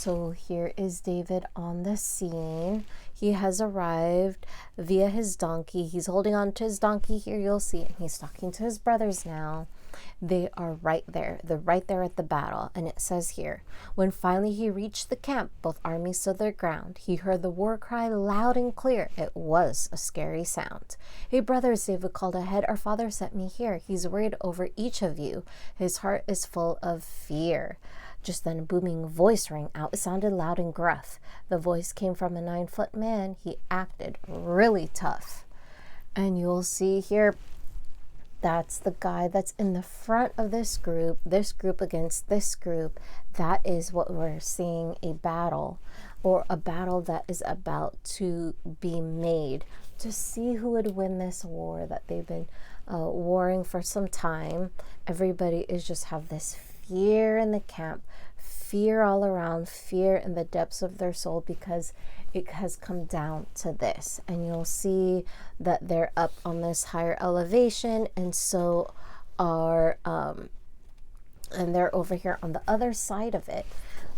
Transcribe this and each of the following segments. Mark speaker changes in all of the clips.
Speaker 1: So here is David on the scene. He has arrived via his donkey. He's holding on to his donkey here, you'll see. And he's talking to his brothers now. They are right there. They're right there at the battle. And it says here, when finally he reached the camp, both armies stood their ground. He heard the war cry loud and clear. It was a scary sound. Hey, brothers, David called ahead. Our father sent me here. He's worried over each of you. His heart is full of fear. Just then a booming voice rang out. It sounded loud and gruff. The voice came from a 9-foot man. He acted really tough. And you'll see here, that's the guy that's in the front of this group against this group. That is what we're seeing, a battle, or a battle that is about to be made to see who would win this war that they've been warring for some time. Everybody is just have this fear in the camp, fear all around, fear in the depths of their soul, because it has come down to this. And you'll see that they're up on this higher elevation, and so are and they're over here on the other side of it.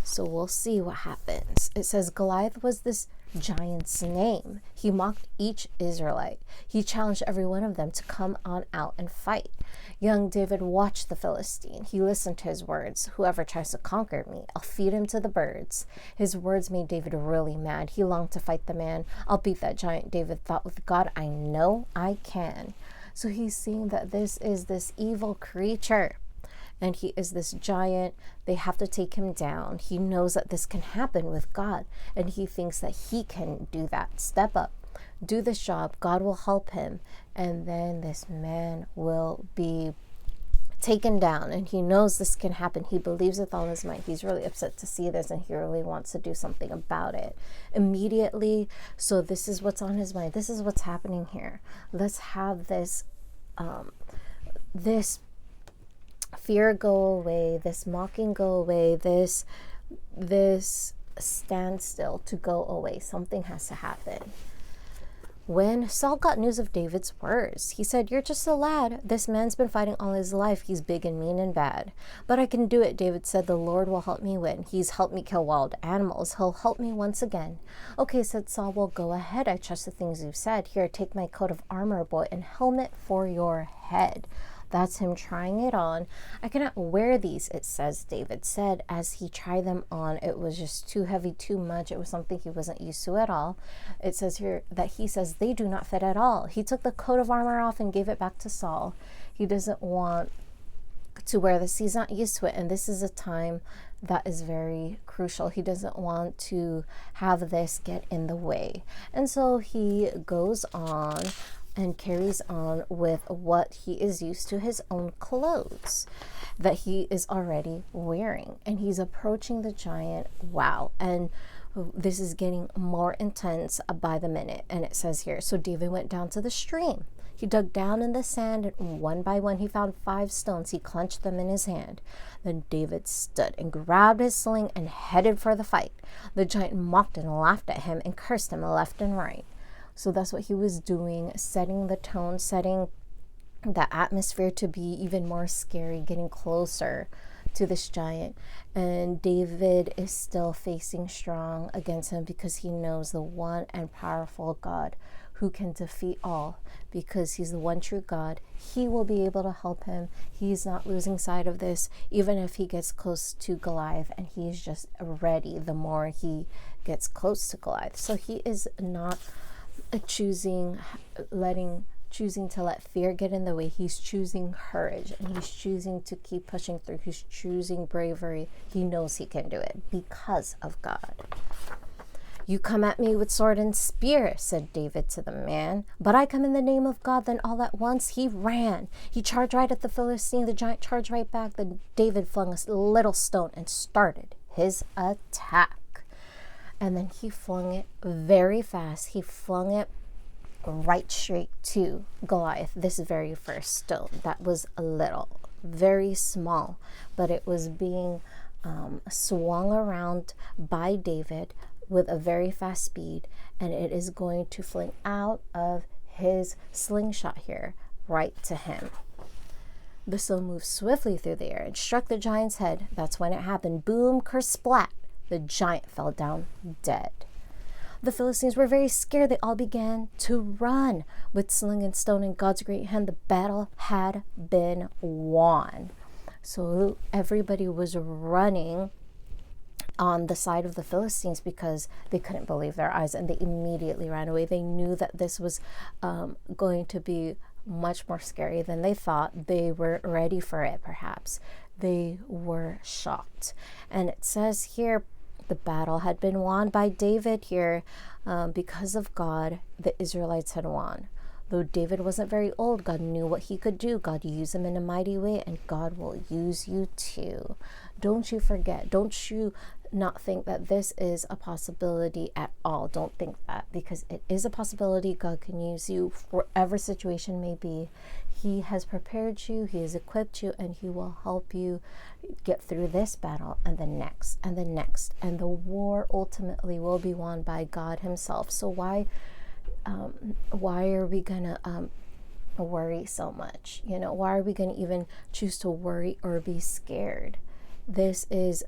Speaker 1: So we'll see what happens. It says Goliath was this giant's name. He mocked each Israelite. He challenged every one of them to come on out and fight. Young David watched the Philistine. He listened to his words. Whoever tries to conquer me, I'll feed him to the birds. His words made David really mad. He longed to fight the man. I'll beat that giant, David thought. With God, I know I can. So he's seeing that this is this evil creature, and he is this giant. They have to take him down. He knows that this can happen with God, and he thinks that he can do that. Step up, do this job. God will help him, and then this man will be taken down. And he knows this can happen. He believes with all his might. He's really upset to see this, and he really wants to do something about it immediately. So this is what's on his mind. This is what's happening here. Let's have this this fear go away, this mocking go away, this standstill to go away. Something has to happen. When Saul got news of David's words, he said, "You're just a lad. This man's been fighting all his life. He's big and mean and bad. But I can do it," David said. "The Lord will help me win. He's helped me kill wild animals. He'll help me once again." "Okay," said Saul, "well, go ahead. I trust the things you've said. Here, take my coat of armor, boy, and helmet for your head." That's him trying it on. "I cannot wear these," it says David said. As he tried them on, it was just too heavy, too much. It was something he wasn't used to at all. It says here that he says they do not fit at all. He took the coat of armor off and gave it back to Saul. He doesn't want to wear this. He's not used to it. And this is a time that is very crucial. He doesn't want to have this get in the way. And so he goes on and carries on with what he is used to, his own clothes that he is already wearing. And he's approaching the giant. Wow. And this is getting more intense by the minute. And it says here, so David went down to the stream. He dug down in the sand, and one by one he found 5 stones. He clenched them in his hand. Then David stood and grabbed his sling and headed for the fight. The giant mocked and laughed at him and cursed him left and right. So that's what he was doing, setting the tone, setting the atmosphere to be even more scary, getting closer to this giant. And David is still facing strong against him because he knows the one and powerful God who can defeat all, because he's the one true God. He will be able to help him. He's not losing sight of this, even if he gets close to Goliath, and he's just ready the more he gets close to Goliath. So he is not choosing to let fear get in the way. He's choosing courage, and he's choosing to keep pushing through. He's choosing bravery. He knows he can do it because of God. "You come at me with sword and spear," said David to the man, "but I come in the name of God." Then all at once he ran. He charged right at the Philistine. The giant charged right back. Then David flung a little stone and started his attack. And then he flung it very fast. He flung it right straight to Goliath, this very first stone. That was a little, very small, but it was being swung around by David with a very fast speed, and it is going to fling out of his slingshot here right to him. The stone moved swiftly through the air and struck the giant's head. That's when it happened. Boom, kersplat. the giant fell down dead. The Philistines were very scared. They all began to run. With sling and stone and God's great hand, the battle had been won. So everybody was running on the side of the Philistines because they couldn't believe their eyes, and they immediately ran away. They knew that this was going to be much more scary than they thought. They were ready for it, perhaps. They were shocked. And it says here, the battle had been won by David here. Because of God, the Israelites had won. Though David wasn't very old, God knew what he could do. God used him in a mighty way, and God will use you too. Don't you forget. Don't you not think that this is a possibility at all. Don't think that, because it is a possibility. God can use you for whatever situation may be. He has prepared you, he has equipped you, and he will help you get through this battle and the next and the next. And the war ultimately will be won by God himself. So why are we gonna worry so much? Why are we gonna even choose to worry or be scared? This is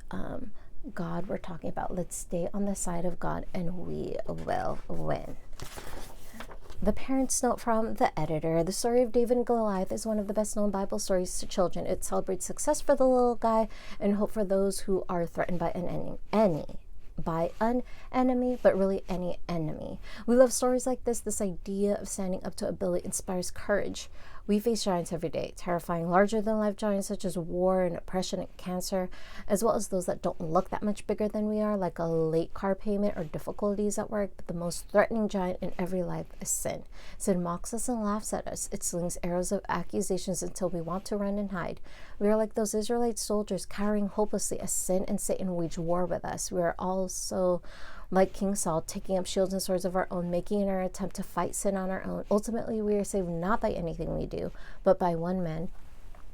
Speaker 1: God we're talking about. Let's stay on the side of God and we will win. The parents' note from the editor: the story of David and Goliath is one of the best known Bible stories to children. It celebrates success for the little guy and hope for those who are threatened by an enemy, but really any enemy. We love stories like this idea of standing up to a bully inspires courage. We face giants every day, terrifying larger-than-life giants such as war and oppression and cancer, as well as those that don't look that much bigger than we are, like a late car payment or difficulties at work. But the most threatening giant in every life is sin. Sin mocks us and laughs at us. It slings arrows of accusations until we want to run and hide. We are like those Israelite soldiers cowering hopelessly as sin and Satan wage war with us. We are also like King Saul, taking up shields and swords of our own, making an attempt to fight sin on our own. Ultimately, we are saved not by anything we do, but by one man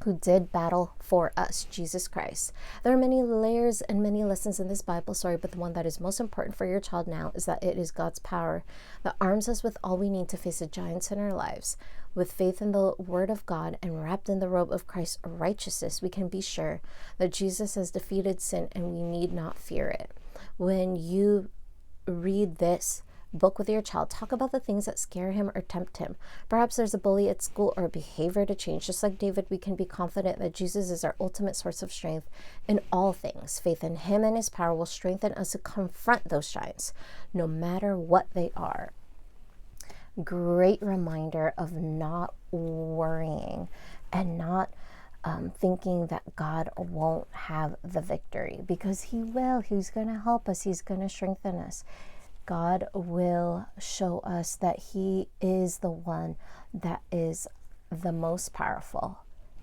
Speaker 1: who did battle for us, Jesus Christ. There are many layers and many lessons in this Bible story, but the one that is most important for your child now is that it is God's power that arms us with all we need to face the giants in our lives. With faith in the Word of God and wrapped in the robe of Christ's righteousness, we can be sure that Jesus has defeated sin and we need not fear it. When you read this book with your child, talk about the things that scare him or tempt him. Perhaps there's a bully at school or a behavior to change. Just like David, we can be confident that Jesus is our ultimate source of strength in all things. Faith in him and his power will strengthen us to confront those giants, no matter what they are. Great reminder of not worrying and not thinking that God won't have the victory, because he will. He's going to help us. He's going to strengthen us. God will show us that he is the one that is the most powerful.